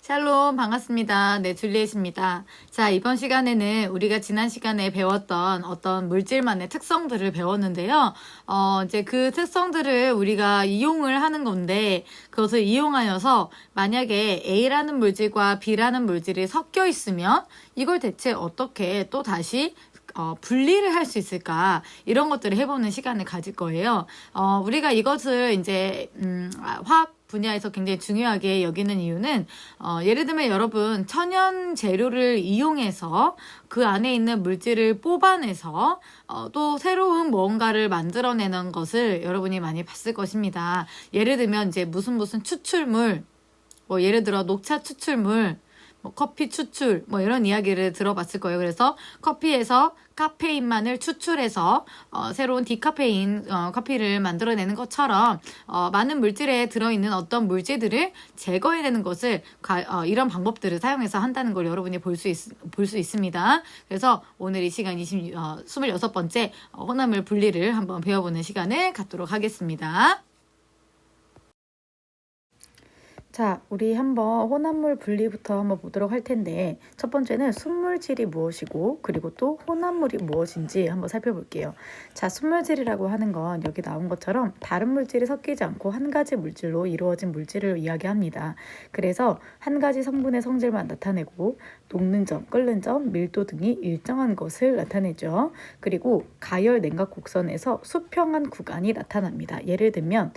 샬롬 반갑습니다. 네, 줄리엣입니다. 자, 이번 시간에는 우리가 지난 시간에 배웠던 어떤 물질만의 특성들을 배웠는데요. 이제 그 특성들을 우리가 이용을 하는 건데 그것을 이용하여서 만약에 A라는 물질과 B라는 물질이 섞여 있으면 이걸 대체 어떻게 또 다시 분리를 할 수 있을까? 이런 것들을 해보는 시간을 가질 거예요. 우리가 이것을 이제, 화학 분야에서 굉장히 중요하게 여기는 이유는, 예를 들면 여러분, 천연 재료를 이용해서 그 안에 있는 물질을 뽑아내서, 또 새로운 뭔가를 만들어내는 것을 여러분이 많이 봤을 것입니다. 예를 들면 이제 무슨 추출물, 뭐 예를 들어 녹차 추출물, 커피 추출 이런 이야기를 들어봤을 거예요. 그래서 커피에서 카페인만을 추출해서 새로운 디카페인 커피를 만들어내는 것처럼 많은 물질에 들어있는 어떤 물질들을 제거해내는 것을 이런 방법들을 사용해서 한다는 걸 여러분이 볼 수 있습니다. 그래서 오늘 이 시간 26번째 혼합물 분리를 한번 배워보는 시간을 갖도록 하겠습니다. 자, 우리 한번 혼합물 분리부터 한번 보도록 할 텐데 첫 번째는 순물질이 무엇이고 그리고 또 혼합물이 무엇인지 한번 살펴볼게요. 자, 순물질이라고 하는 건 여기 나온 것처럼 다른 물질이 섞이지 않고 한 가지 물질로 이루어진 물질을 이야기합니다. 그래서 한 가지 성분의 성질만 나타내고 녹는 점, 끓는 점, 밀도 등이 일정한 것을 나타내죠. 그리고 가열 냉각 곡선에서 수평한 구간이 나타납니다. 예를 들면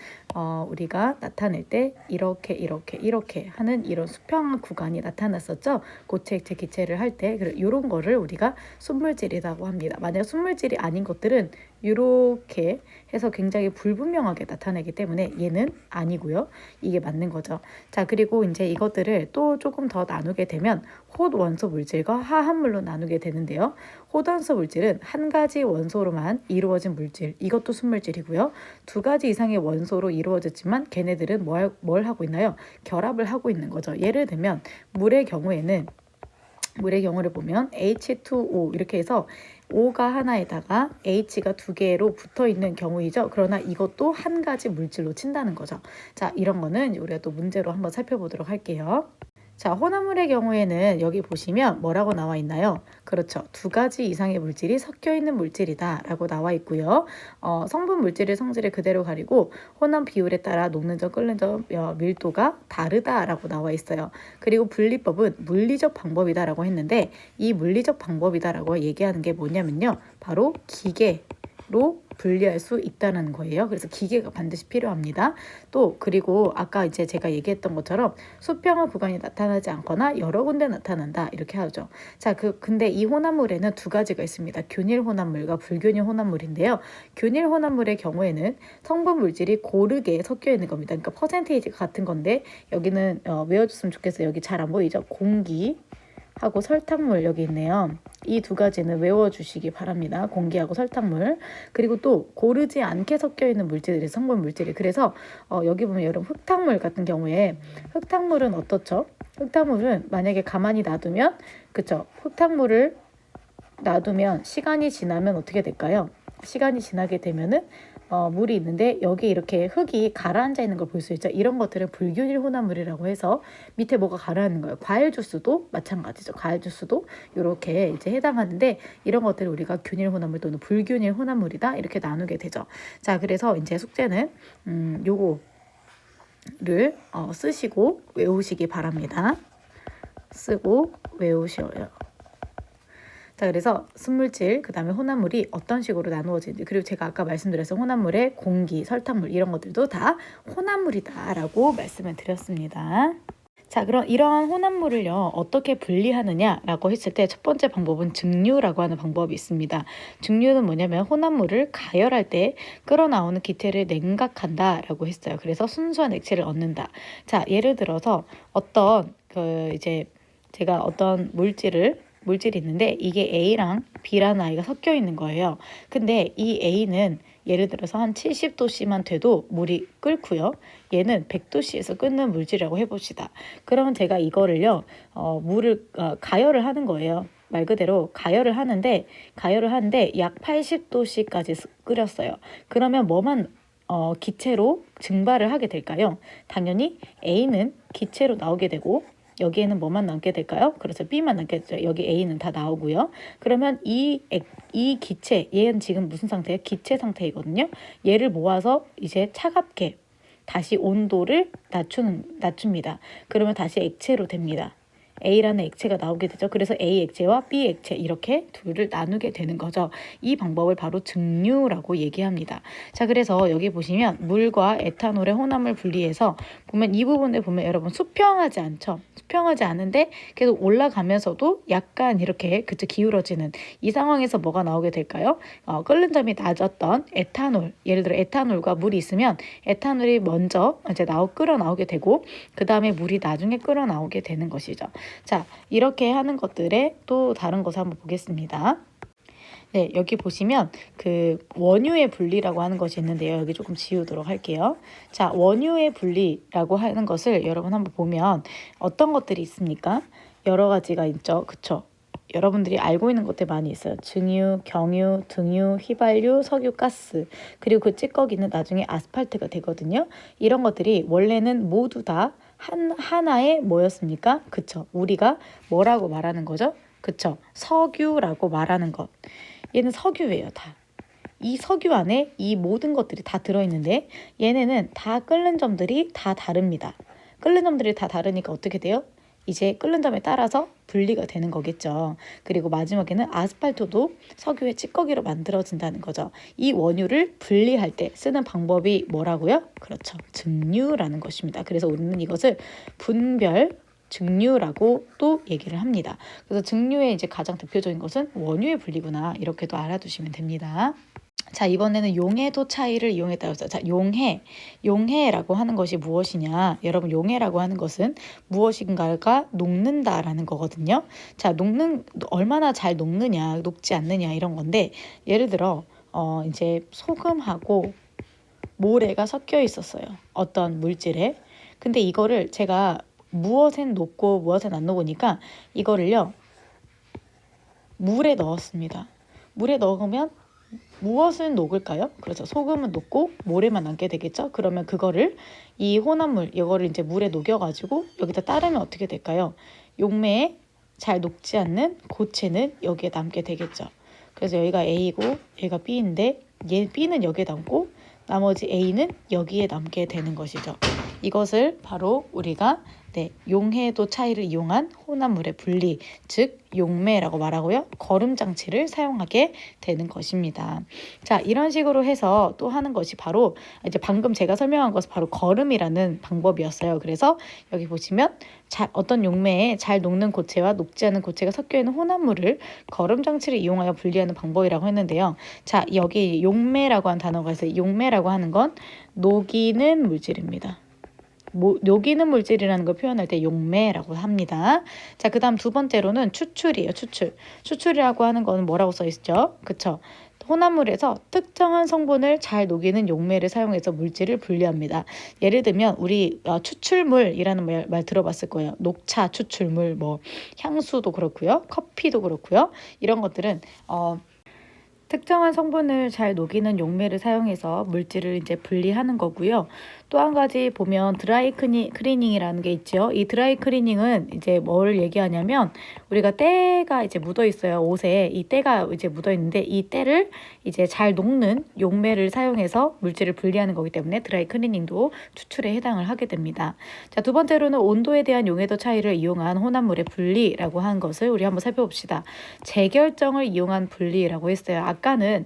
우리가 나타낼 때 이렇게 하는 이런 수평한 구간이 나타났었죠. 고체, 액체, 기체를 할 때 이런 거를 우리가 순물질이라고 합니다. 만약 순물질이 아닌 것들은 이렇게 해서 굉장히 불분명하게 나타내기 때문에 얘는 아니고요. 이게 맞는 거죠. 자, 그리고 이제 이것들을 또 조금 더 나누게 되면 호 원소 물질과 화합물로 나누게 되는데요. 호단소 물질은 한 가지 원소로만 이루어진 물질, 이것도 순물질이고요. 두 가지 이상의 원소로 이루어졌지만 걔네들은 뭘 하고 있나요? 결합을 하고 있는 거죠. 예를 들면 물의 경우를 보면 H2O 이렇게 해서 O가 하나에다가 H가 두 개로 붙어 있는 경우이죠. 그러나 이것도 한 가지 물질로 친다는 거죠. 자, 이런 거는 우리가 또 문제로 한번 살펴보도록 할게요. 자, 혼합물의 경우에는 여기 보시면 뭐라고 나와 있나요? 그렇죠. 두 가지 이상의 물질이 섞여 있는 물질이다 라고 나와 있고요. 성분 물질의 성질을 그대로 가리고 혼합 비율에 따라 녹는 점, 끓는 점, 밀도가 다르다 라고 나와 있어요. 그리고 분리법은 물리적 방법이다 라고 했는데 이 물리적 방법이다 라고 얘기하는 게 뭐냐면요. 바로 기계로 분리할 수 있다는 거예요. 그래서 기계가 반드시 필요합니다. 또 그리고 아까 이제 제가 얘기했던 것처럼 수평한 구간이 나타나지 않거나 여러 군데 나타난다 이렇게 하죠. 자, 근데 이 혼합물에는 두 가지가 있습니다. 균일 혼합물과 불균일 혼합물인데요. 균일 혼합물의 경우에는 성분 물질이 고르게 섞여 있는 겁니다. 그러니까 퍼센테이지가 같은 건데 여기는 외워줬으면 좋겠어요. 여기 잘 안 보이죠? 공기 하고 설탕물 여기 있네요. 이 두 가지는 외워주시기 바랍니다. 공기하고 설탕물. 그리고 또 고르지 않게 섞여 있는 물질들이 성분 물질이. 그래서 여기 보면 여러분 흙탕물 같은 경우에 흙탕물은 어떻죠? 흙탕물은 만약에 가만히 놔두면 그쵸? 흙탕물을 놔두면 시간이 지나면 어떻게 될까요? 시간이 지나게 되면은 물이 있는데 여기 이렇게 흙이 가라앉아 있는 걸 볼 수 있죠. 이런 것들을 불균일 혼합물이라고 해서 밑에 뭐가 가라앉는 거예요. 과일 주스도 마찬가지죠. 과일 주스도 이렇게 이제 해당하는데 이런 것들을 우리가 균일 혼합물 또는 불균일 혼합물이다 이렇게 나누게 되죠. 자, 그래서 이제 숙제는 요거를 쓰시고 외우시기 바랍니다. 쓰고 외우셔요. 자, 그래서 순물질, 그 다음에 혼합물이 어떤 식으로 나누어지는지, 그리고 제가 아까 말씀드렸던 혼합물의 공기, 설탕물 이런 것들도 다 혼합물이다 라고 말씀을 드렸습니다. 자, 그럼 이러한 혼합물을요 어떻게 분리하느냐라고 했을 때 첫 번째 방법은 증류라고 하는 방법이 있습니다. 증류는 뭐냐면 혼합물을 가열할 때 끓어나오는 기체를 냉각한다라고 했어요. 그래서 순수한 액체를 얻는다. 자, 예를 들어서 제가 어떤 물질이 있는데 이게 A랑 B라는 아이가 섞여 있는 거예요. 근데 이 A는 예를 들어서 한 70도씨만 돼도 물이 끓고요. 얘는 100도씨에서 끓는 물질이라고 해봅시다. 그러면 제가 이거를요, 물을 가열을 하는 거예요. 말 그대로 가열을 하는데 약 80도씨까지 끓였어요. 그러면 뭐만 기체로 증발을 하게 될까요? 당연히 A는 기체로 나오게 되고 여기에는 뭐만 남게 될까요? 그래서 B만 남게 되죠. 여기 A는 다 나오고요. 그러면 이 기체, 얘는 지금 무슨 상태예요? 기체 상태이거든요. 얘를 모아서 이제 차갑게 다시 온도를 낮춥니다. 그러면 다시 액체로 됩니다. A라는 액체가 나오게 되죠. 그래서 A 액체와 B 액체 이렇게 둘을 나누게 되는 거죠. 이 방법을 바로 증류라고 얘기합니다. 자, 그래서 여기 보시면 물과 에탄올의 혼합을 분리해서 보면 이 부분에 보면 여러분 수평하지 않죠. 수평하지 않은데 계속 올라가면서도 약간 이렇게 그쵸 기울어지는 이 상황에서 뭐가 나오게 될까요? 끓는 점이 낮았던 에탄올, 예를 들어 에탄올과 물이 있으면 에탄올이 먼저 이제 끓어 나오게 되고 그 다음에 물이 나중에 끓어 나오게 되는 것이죠. 자, 이렇게 하는 것들의 또 다른 것을 한번 보겠습니다. 네, 여기 보시면 그 원유의 분리라고 하는 것이 있는데요. 여기 조금 지우도록 할게요. 자, 원유의 분리라고 하는 것을 여러분 한번 보면 어떤 것들이 있습니까? 여러 가지가 있죠. 그쵸? 여러분들이 알고 있는 것들 많이 있어요. 증유, 경유, 등유, 휘발유, 석유, 가스. 그리고 그 찌꺼기는 나중에 아스팔트가 되거든요. 이런 것들이 원래는 모두 다 하나의 뭐였습니까? 그쵸? 우리가 뭐라고 말하는 거죠? 그쵸? 석유라고 말하는 것. 얘는 석유예요, 다. 이 석유 안에 이 모든 것들이 다 들어있는데 얘네는 다 끓는 점들이 다 다릅니다. 끓는 점들이 다 다르니까 어떻게 돼요? 이제 끓는 점에 따라서 분리가 되는 거겠죠. 그리고 마지막에는 아스팔트도 석유의 찌꺼기로 만들어진다는 거죠. 이 원유를 분리할 때 쓰는 방법이 뭐라고요? 그렇죠. 증류라는 것입니다. 그래서 우리는 이것을 분별 증류라고 또 얘기를 합니다. 그래서 증류의 이제 가장 대표적인 것은 원유의 분리구나 이렇게도 알아두시면 됩니다. 자, 이번에는 용해도 차이를 이용했다고 했어요. 자, 용해라고 하는 것이 무엇이냐? 여러분, 용해라고 하는 것은 무엇인가가 녹는다라는 거거든요. 자, 얼마나 잘 녹느냐, 녹지 않느냐 이런 건데 예를 들어 이제 소금하고 모래가 섞여 있었어요. 어떤 물질에. 근데 이거를 제가 무엇엔 녹고 무엇엔 안 녹으니까 이거를요 물에 넣었습니다. 물에 넣으면 무엇은 녹을까요? 그래서 소금은 녹고 모래만 남게 되겠죠. 그러면 그거를 이 혼합물 이거를 이제 물에 녹여가지고 여기다 따르면 어떻게 될까요? 용매에 잘 녹지 않는 고체는 여기에 남게 되겠죠. 그래서 여기가 A고 여기가 B인데 얘 B는 여기에 남고 나머지 A는 여기에 남게 되는 것이죠. 이것을 바로 우리가 용해도 차이를 이용한 혼합물의 분리, 즉 용매라고 말하고요. 거름 장치를 사용하게 되는 것입니다. 자, 이런 식으로 해서 또 하는 것이 바로 이제 방금 제가 설명한 것은 바로 거름이라는 방법이었어요. 그래서 여기 보시면 어떤 용매에 잘 녹는 고체와 녹지 않은 고체가 섞여 있는 혼합물을 거름 장치를 이용하여 분리하는 방법이라고 했는데요. 자, 여기 용매라고 하는 단어가 있어요. 용매라고 하는 건 녹이는 물질입니다. 녹이는 물질이라는 걸 표현할 때 용매라고 합니다. 자, 그 다음 두 번째로는 추출이에요. 추출이라고 하는 거는 뭐라고 써 있죠? 그쵸? 혼합물에서 특정한 성분을 잘 녹이는 용매를 사용해서 물질을 분리합니다. 예를 들면 우리 추출물이라는 말 들어봤을 거예요. 녹차 추출물, 뭐 향수도 그렇고요. 커피도 그렇고요. 이런 것들은 특정한 성분을 잘 녹이는 용매를 사용해서 물질을 이제 분리하는 거고요. 또 한 가지 보면 드라이 클리닝이라는 게 있죠. 이 드라이 클리닝은 이제 뭘 얘기하냐면 우리가 때가 이제 묻어 있어요. 옷에 이 때가 이제 묻어 있는데 이 때를 이제 잘 녹는 용매를 사용해서 물질을 분리하는 거기 때문에 드라이 클리닝도 추출에 해당을 하게 됩니다. 자, 두 번째로는 온도에 대한 용해도 차이를 이용한 혼합물의 분리라고 하는 것을 우리 한번 살펴봅시다. 재결정을 이용한 분리라고 했어요. 아까는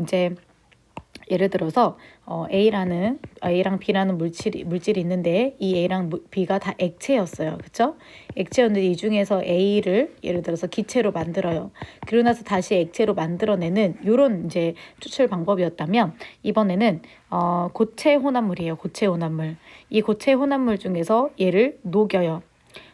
이제 예를 들어서 A랑 B라는 물질이 있는데 이 A랑 B가 다 액체였어요. 그렇죠? 액체였는데 이 중에서 A를 예를 들어서 기체로 만들어요. 그러고 나서 다시 액체로 만들어내는 이런 이제 추출 방법이었다면 이번에는 고체 혼합물이에요. 고체 혼합물. 이 고체 혼합물 중에서 얘를 녹여요.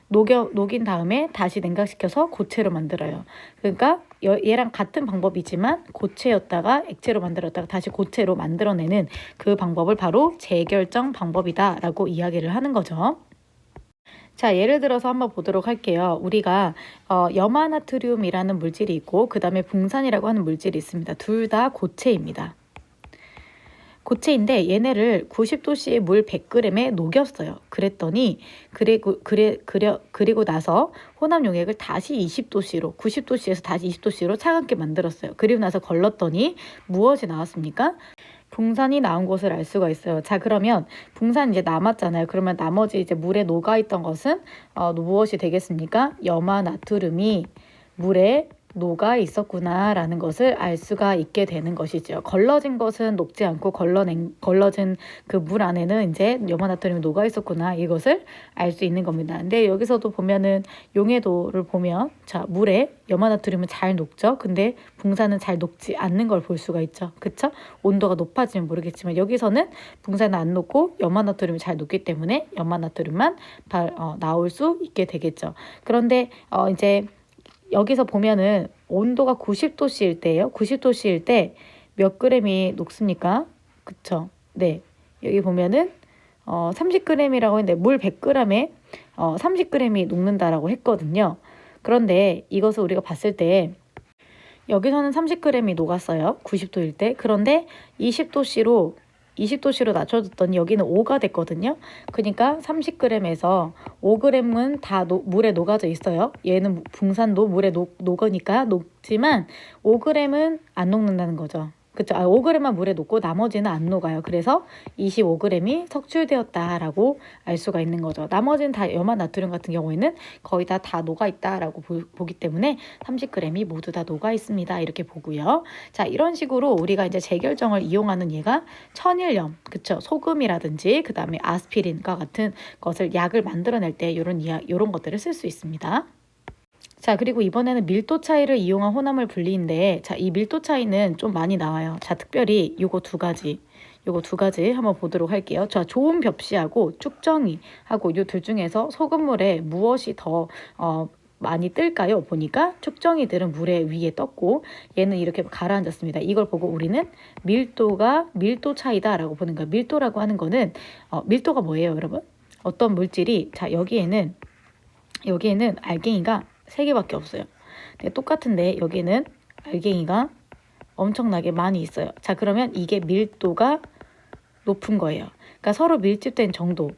녹인 다음에 다시 냉각시켜서 고체로 만들어요. 그러니까 얘랑 같은 방법이지만 고체였다가 액체로 만들었다가 다시 고체로 만들어내는 그 방법을 바로 재결정 방법이다라고 이야기를 하는 거죠. 자, 예를 들어서 한번 보도록 할게요. 우리가 염화나트륨이라는 물질이 있고 그 다음에 붕산이라고 하는 물질이 있습니다. 둘 다 고체입니다. 고체인데 얘네를 90도씨의 물 100g에 녹였어요. 그랬더니 그리고 나서 혼합 용액을 다시 20도씨로 90도씨에서 다시 20도씨로 차갑게 만들었어요. 그리고 나서 걸렀더니 무엇이 나왔습니까? 붕산이 나온 것을 알 수가 있어요. 자, 그러면 붕산 이제 남았잖아요. 그러면 나머지 이제 물에 녹아있던 것은 무엇이 되겠습니까? 염화나트륨이 물에 녹아 있었구나라는 것을 알 수가 있게 되는 것이죠. 걸러진 것은 녹지 않고 걸러진 그 물 안에는 이제 염화나트륨이 녹아 있었구나, 이것을 알 수 있는 겁니다. 근데 여기서도 보면은 용해도를 보면, 자, 물에 염화나트륨은 잘 녹죠. 근데 붕산은 잘 녹지 않는 걸 볼 수가 있죠. 그쵸? 온도가 높아지면 모르겠지만 여기서는 붕산은 안 녹고 염화나트륨이 잘 녹기 때문에 염화나트륨만 나올 수 있게 되겠죠. 그런데 이제 여기서 보면은 온도가 90도씨일 때예요. 90도씨일 때 몇 그램이 녹습니까? 그쵸? 네. 여기 보면은 30g이라고 했는데 물 100g에 30g이 녹는다라고 했거든요. 그런데 이것을 우리가 봤을 때 여기서는 30g이 녹았어요. 90도일 때. 그런데 20도씨로 낮춰줬더니 여기는 5가 됐거든요. 그러니까 30g에서 5g은 다 물에 녹아져 있어요. 얘는 붕산도 물에 녹으니까 녹지만 5g은 안 녹는다는 거죠. 그쵸? 5g만 물에 녹고 나머지는 안 녹아요. 그래서 25g이 석출되었다라고 알 수가 있는 거죠. 나머지는 다 염화나트륨 같은 경우에는 거의 다 녹아 있다라고 보기 때문에 30g이 모두 다 녹아 있습니다. 이렇게 보고요. 자, 이런 식으로 우리가 이제 재결정을 이용하는 얘가 천일염, 그쵸? 소금이라든지 그 다음에 아스피린과 같은 것을 약을 만들어낼 때 이런 것들을 쓸 수 있습니다. 자, 그리고 이번에는 밀도 차이를 이용한 혼합물 분리인데, 자, 이 밀도 차이는 좀 많이 나와요. 자, 특별히 요거 두 가지 한번 보도록 할게요. 자, 좋은 벽시하고 축정이하고 요 둘 중에서 소금물에 무엇이 더 많이 뜰까요? 보니까 축정이들은 물에 위에 떴고 얘는 이렇게 가라앉았습니다. 이걸 보고 우리는 밀도 차이다라고 보는 거예요. 밀도라고 하는 거는 밀도가 뭐예요, 여러분? 어떤 물질이, 자, 여기에는 알갱이가 3개밖에 없어요. 네, 똑같은데 여기는 알갱이가 엄청나게 많이 있어요. 자, 그러면 이게 밀도가 높은 거예요. 그러니까 서로 밀집된 정도,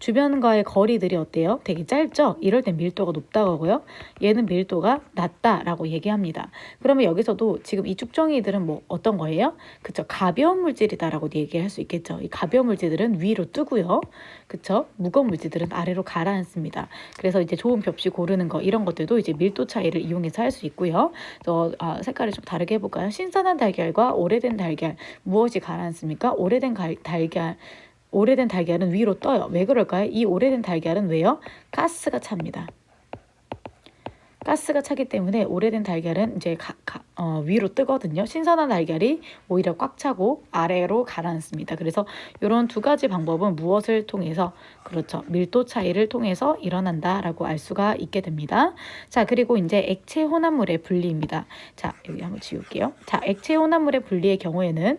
주변과의 거리들이 어때요? 되게 짧죠? 이럴 땐 밀도가 높다고 하고요. 얘는 밀도가 낮다라고 얘기합니다. 그러면 여기서도 지금 이 축정이들은 뭐 어떤 거예요? 그쵸? 가벼운 물질이다라고 얘기할 수 있겠죠. 이 가벼운 물질들은 위로 뜨고요. 그쵸? 무거운 물질들은 아래로 가라앉습니다. 그래서 이제 좋은 벽시 고르는 거, 이런 것들도 이제 밀도 차이를 이용해서 할 수 있고요. 색깔을 좀 다르게 해볼까요? 신선한 달걀과 오래된 달걀, 무엇이 가라앉습니까? 오래된 달걀은 위로 떠요. 왜 그럴까요? 이 오래된 달걀은 왜요? 가스가 찹니다. 가스가 차기 때문에 오래된 달걀은 이제 위로 뜨거든요. 신선한 달걀이 오히려 꽉 차고 아래로 가라앉습니다. 그래서 이런 두 가지 방법은 무엇을 통해서, 그렇죠, 밀도 차이를 통해서 일어난다라고 알 수가 있게 됩니다. 자, 그리고 이제 액체 혼합물의 분리입니다. 자, 여기 한번 지울게요. 자, 액체 혼합물의 분리의 경우에는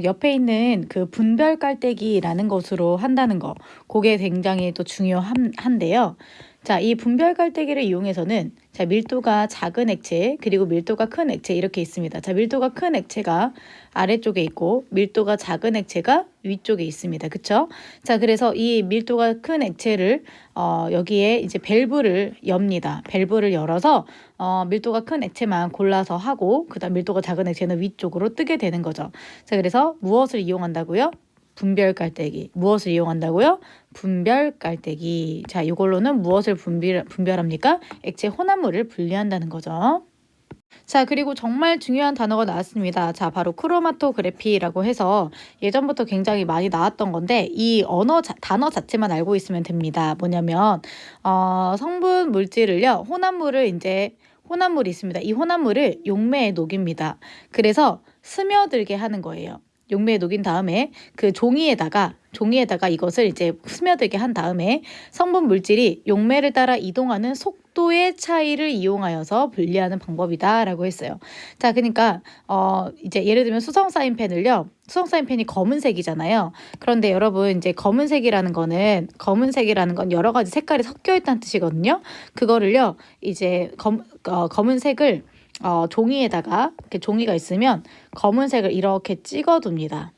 옆에 있는 그 분별 깔때기라는 것으로 한다는 거, 그게 굉장히 또 중요한데요. 자, 이 분별 깔때기를 이용해서는, 자, 밀도가 작은 액체, 그리고 밀도가 큰 액체 이렇게 있습니다. 자, 밀도가 큰 액체가 아래쪽에 있고 밀도가 작은 액체가 위쪽에 있습니다. 그쵸? 자, 그래서 이 밀도가 큰 액체를 여기에 이제 밸브를 엽니다. 밸브를 열어서 밀도가 큰 액체만 골라서 하고, 그다음 밀도가 작은 액체는 위쪽으로 뜨게 되는 거죠. 자, 그래서 무엇을 이용한다고요? 분별 깔때기. 무엇을 이용한다고요? 분별 깔때기. 자, 이걸로는 무엇을 분별합니까? 액체 혼합물을 분리한다는 거죠. 자, 그리고 정말 중요한 단어가 나왔습니다. 자, 바로 크로마토그래피라고 해서 예전부터 굉장히 많이 나왔던 건데, 이 단어 자체만 알고 있으면 됩니다. 뭐냐면 성분 물질을요, 혼합물이 있습니다. 이 혼합물을 용매에 녹입니다. 그래서 스며들게 하는 거예요. 용매에 녹인 다음에 그 종이에다가 이것을 이제 스며들게 한 다음에 성분 물질이 용매를 따라 이동하는 속도의 차이를 이용하여서 분리하는 방법이다라고 했어요. 자, 그러니까 이제 예를 들면 수성 사인펜이 검은색이잖아요. 그런데 여러분, 이제 검은색이라는 건 여러 가지 색깔이 섞여 있다는 뜻이거든요. 그거를요, 이제 검은색을 종이에다가, 이렇게 종이가 있으면 검은색을 이렇게 찍어둡니다.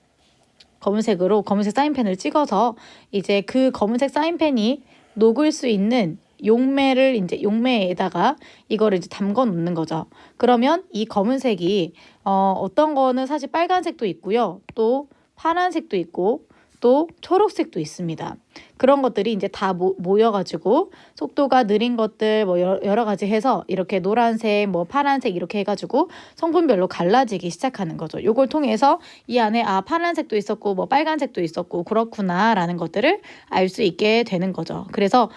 검은색으로 검은색 사인펜을 찍어서 이제 그 검은색 사인펜이 녹을 수 있는 용매를 이제 용매에다가 이거를 이제 담궈 놓는 거죠. 그러면 이 검은색이 어떤 거는 사실 빨간색도 있고요. 또 파란색도 있고 또 초록색도 있습니다. 그런 것들이 이제 다 모여가지고 속도가 느린 것들 뭐 여러 가지 해서 이렇게 노란색 뭐 파란색 이렇게 해가지고 성분별로 갈라지기 시작하는 거죠. 요걸 통해서 이 안에 파란색도 있었고 뭐 빨간색도 있었고 그렇구나라는 것들을 알 수 있게 되는 거죠. 그래서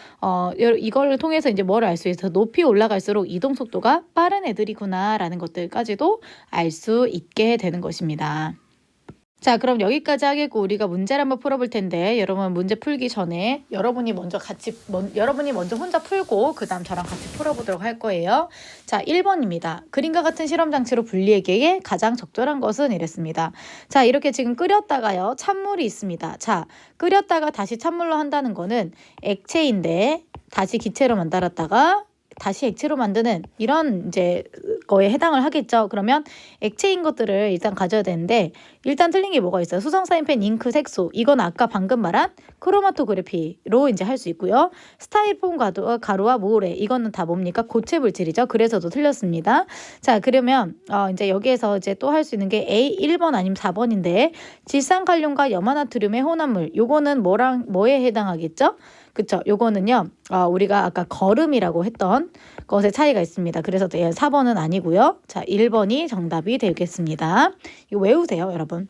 이걸 통해서 이제 뭘 알 수 있어서 높이 올라갈수록 이동 속도가 빠른 애들이구나라는 것들까지도 알 수 있게 되는 것입니다. 자, 그럼 여기까지 하겠고 우리가 문제를 한번 풀어볼 텐데 여러분 문제 풀기 전에 여러분이 먼저 혼자 풀고 그 다음 저랑 같이 풀어보도록 할 거예요. 자, 1번입니다. 그림과 같은 실험 장치로 분리하기에 가장 적절한 것은 이랬습니다. 자, 이렇게 지금 끓였다가요. 찬물이 있습니다. 자, 끓였다가 다시 찬물로 한다는 거는 액체인데 다시 기체로 만들었다가 다시 액체로 만드는 이런 이제 거에 해당을 하겠죠. 그러면 액체인 것들을 일단 가져야 되는데 일단 틀린 게 뭐가 있어요? 수성 사인펜, 잉크, 색소. 이건 아까 방금 말한 크로마토그래피로 이제 할 수 있고요. 스타일폼 가루와 모래. 이거는 다 뭡니까? 고체 물질이죠. 그래서도 틀렸습니다. 자, 그러면 이제 여기에서 이제 또 할 수 있는 게 A 1번 아니면 4번인데 질산칼륨과 염화나트륨의 혼합물. 요거는 뭐에 해당하겠죠? 그쵸? 요거는요, 우리가 아까 거름이라고 했던 것의 차이가 있습니다. 그래서 4번은 아니고요. 자, 1번이 정답이 되겠습니다. 이거 외우세요, 여러분.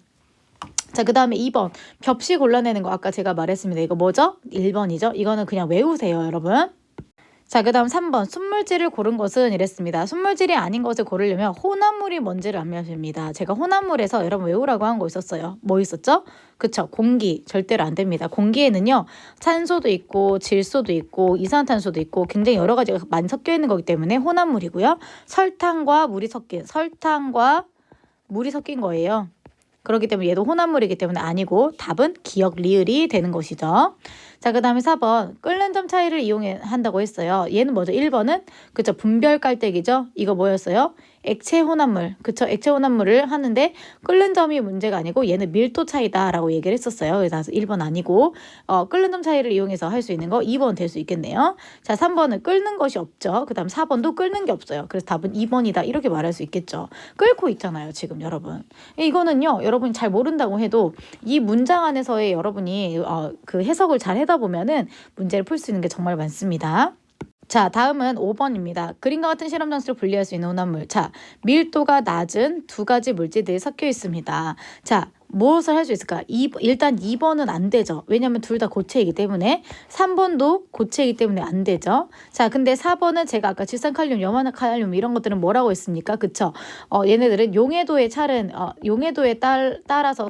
자, 그 다음에 2번. 겹시 골라내는 거 아까 제가 말했습니다. 이거 뭐죠? 1번이죠? 이거는 그냥 외우세요, 여러분. 자, 그 다음 3번. 순물질을 고른 것은 이랬습니다. 순물질이 아닌 것을 고르려면 혼합물이 뭔지를 알면 됩니다. 제가 혼합물에서 여러분 외우라고 한 거 있었어요. 뭐 있었죠? 그쵸. 공기. 절대로 안 됩니다. 공기에는요. 산소도 있고 질소도 있고 이산화탄소도 있고 굉장히 여러 가지가 많이 섞여 있는 거기 때문에 혼합물이고요. 설탕과 물이 섞인 거예요. 그렇기 때문에 얘도 혼합물이기 때문에 아니고 답은 기역 리을이 되는 것이죠. 자, 그 다음에 4번 끓는 점 차이를 이용한다고 했어요. 얘는 뭐죠? 1번은 그쵸, 분별 깔때기죠. 이거 뭐였어요? 액체 혼합물. 그쵸, 액체 혼합물을 하는데 끓는 점이 문제가 아니고 얘는 밀도 차이다라고 얘기를 했었어요. 그래서 1번 아니고 끓는 점 차이를 이용해서 할 수 있는 거 2번 될 수 있겠네요. 자, 3번은 끓는 것이 없죠. 그 다음 4번도 끓는 게 없어요. 그래서 답은 2번이다 이렇게 말할 수 있겠죠. 끓고 있잖아요, 지금 여러분. 이거는요, 여러분이 잘 모른다고 해도 이 문장 안에서의 여러분이 그 해석을 잘 하다 보면은 문제를 풀 수 있는 게 정말 많습니다. 자, 다음은 5번입니다. 그림과 같은 실험 장치로 분리할 수 있는 혼합물. 자, 밀도가 낮은 두 가지 물질들이 섞여 있습니다. 자, 무엇을 할 수 있을까? 일단 2번은 안 되죠. 왜냐하면 둘 다 고체이기 때문에. 3번도 고체이기 때문에 안 되죠. 자, 근데 4번은 제가 아까 질산칼륨, 염화칼륨 이런 것들은 뭐라고 했습니까? 그쵸? 얘네들은 용해도에 따라서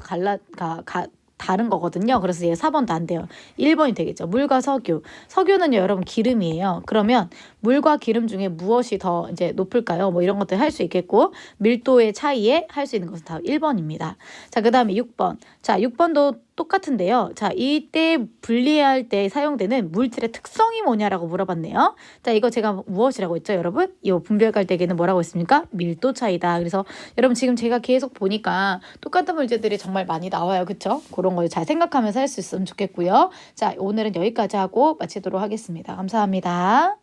다른 거거든요. 그래서 얘 4번도 안 돼요. 1번이 되겠죠. 물과 석유. 석유는요, 여러분 기름이에요. 그러면 물과 기름 중에 무엇이 더 이제 높을까요? 뭐 이런 것들 할 수 있겠고 밀도의 차이에 할 수 있는 것은 다 1번입니다. 자, 그 다음에 6번. 자, 6번도 똑같은데요. 자, 이때 분리할 때 사용되는 물질의 특성이 뭐냐라고 물어봤네요. 자, 이거 제가 무엇이라고 했죠, 여러분? 이 분별 깔때기는 뭐라고 했습니까? 밀도 차이다. 그래서 여러분 지금 제가 계속 보니까 똑같은 문제들이 정말 많이 나와요. 그쵸? 그런 걸 잘 생각하면서 할 수 있으면 좋겠고요. 자, 오늘은 여기까지 하고 마치도록 하겠습니다. 감사합니다.